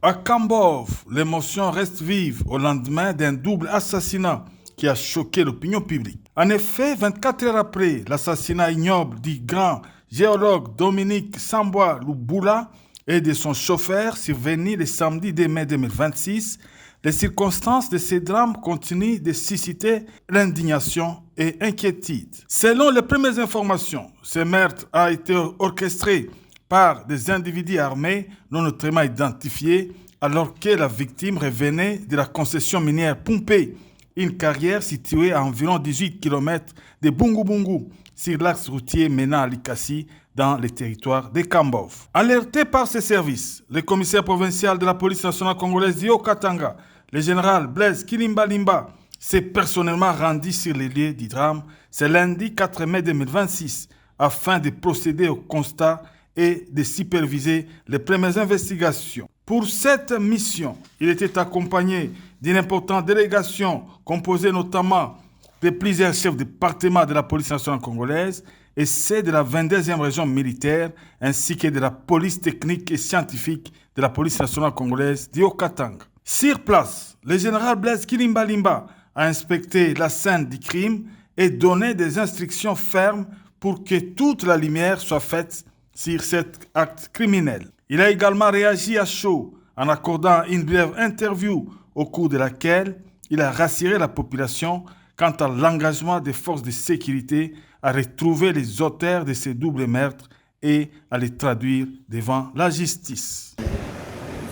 À Kambov, l'émotion reste vive au lendemain d'un double assassinat qui a choqué l'opinion publique. En effet, 24 heures après l'assassinat ignoble du grand géologue Dominique Sambwa Lubula et de son chauffeur survenu le samedi 2 mai 2026, les circonstances de ces drames continuent de susciter l'indignation et inquiétude. Selon les premières informations, ce meurtre a été orchestré par des individus armés non notamment identifiés alors que la victime revenait de la concession minière Pompey, une carrière située à environ 18 km de Bungu Bungu, sur l'axe routier menant à Likasi dans le territoire de Kambov. Alerté par ses services, le commissaire provincial de la police nationale congolaise Dio Katanga, le général Blaise Kilimba Limba, s'est personnellement rendu sur les lieux du drame ce lundi 4 mai 2026 afin de procéder au constat et de superviser les premières investigations. Pour cette mission, il était accompagné d'une importante délégation composée notamment de plusieurs chefs de département de la police nationale congolaise et ceux de la 22e région militaire ainsi que de la police technique et scientifique de la police nationale congolaise d'Iokatanga. Sur place, le général Blaise Kilimba Limba a inspecté la scène du crime et donné des instructions fermes pour que toute la lumière soit faite sur cet acte criminel. Il a également réagi à chaud en accordant une brève interview au cours de laquelle il a rassuré la population quant à l'engagement des forces de sécurité à retrouver les auteurs de ces doubles meurtres et à les traduire devant la justice.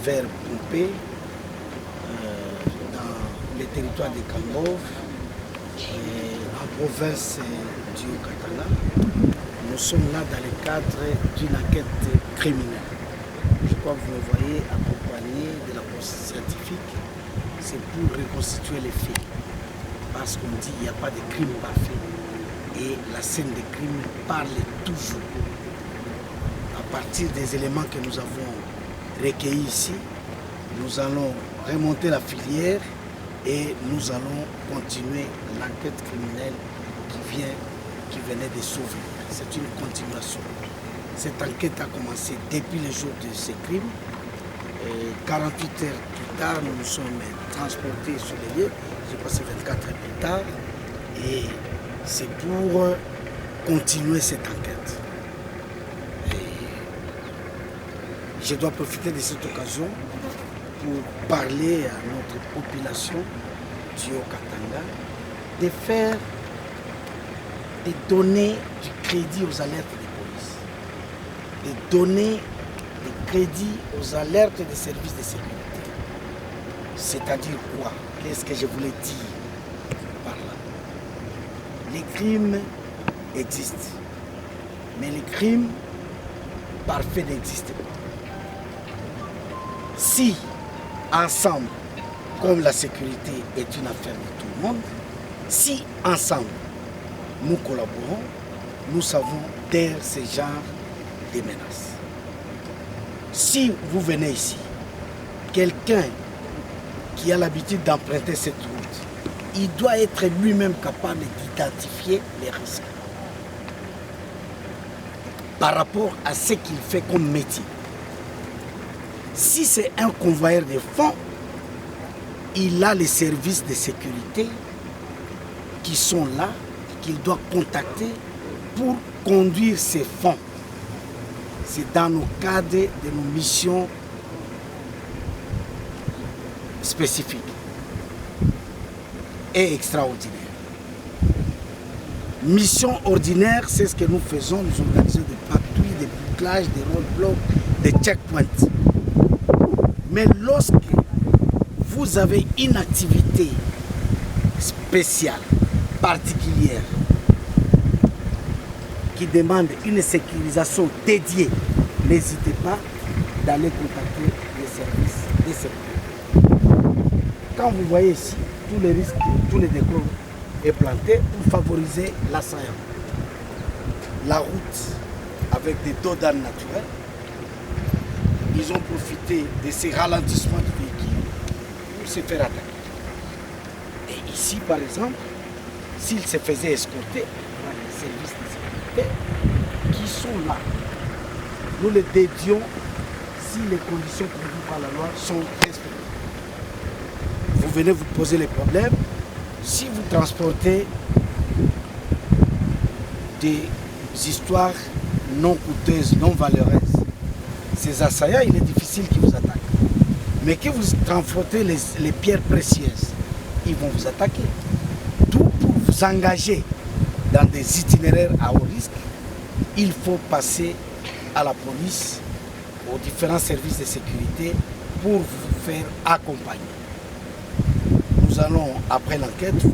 Vers Pompey, dans les territoires de Kambov, en province du Haut-Katanga, nous sommes là dans le cadre d'une enquête criminelle. Je crois que vous me voyez accompagné de la police scientifique. C'est pour reconstituer les faits. Parce qu'on dit qu'il n'y a pas de crime parfait. Et la scène de crime parle toujours. À partir des éléments que nous avons recueillis ici, nous allons remonter la filière et nous allons continuer l'enquête criminelle qui venait de s'ouvrir. C'est une continuation. Cette enquête a commencé depuis le jour de ces crimes. 48 heures plus tard, nous nous sommes transportés sur les lieux. J'ai passé 24 heures plus tard. Et c'est pour continuer cette enquête. Et je dois profiter de cette occasion pour parler à notre population du Haut-Katanga de faire, de donner du crédit aux alertes de donner des crédits aux alertes des services de sécurité. C'est-à-dire quoi? Qu'est-ce que je voulais dire par là? Les crimes existent, mais les crimes parfaits n'existent pas. Si, ensemble, comme la sécurité est une affaire de tout le monde, si, ensemble, nous collaborons, nous savons taire ce genre des menaces. Si vous venez ici, quelqu'un qui a l'habitude d'emprunter cette route, il doit être lui-même capable d'identifier les risques par rapport à ce qu'il fait comme métier. Si c'est un convoyeur de fonds, il a les services de sécurité qui sont là, qu'il doit contacter pour conduire ces fonds. C'est dans nos cadres de nos missions spécifiques et extraordinaires. Mission ordinaire, c'est ce que nous faisons, nous organisons des patrouilles, des bouclages, des roadblocks, des checkpoints. Mais lorsque vous avez une activité spéciale, particulière, qui demande une sécurisation dédiée, n'hésitez pas d'aller contacter les services de sécurité. Quand vous voyez ici, tous les risques, tous les décors est planté pour favoriser l'assaillant. La route avec des dos d'âne naturels, ils ont profité de ces ralentissements de véhicules pour se faire attaquer. Et ici, par exemple, s'ils se faisaient escorter par les services de sécurité qui sont là, nous les dédions si les conditions prévues par la loi sont respectées. Vous venez vous poser les problèmes. Si vous transportez des histoires non coûteuses, non valeureuses, ces assaillants, il est difficile qu'ils vous attaquent. Mais que vous transportez les pierres précieuses, ils vont vous attaquer. Tout pour vous engager dans des itinéraires à haut risque, il faut passer à la police, aux différents services de sécurité pour vous faire accompagner. Nous allons, après l'enquête, voir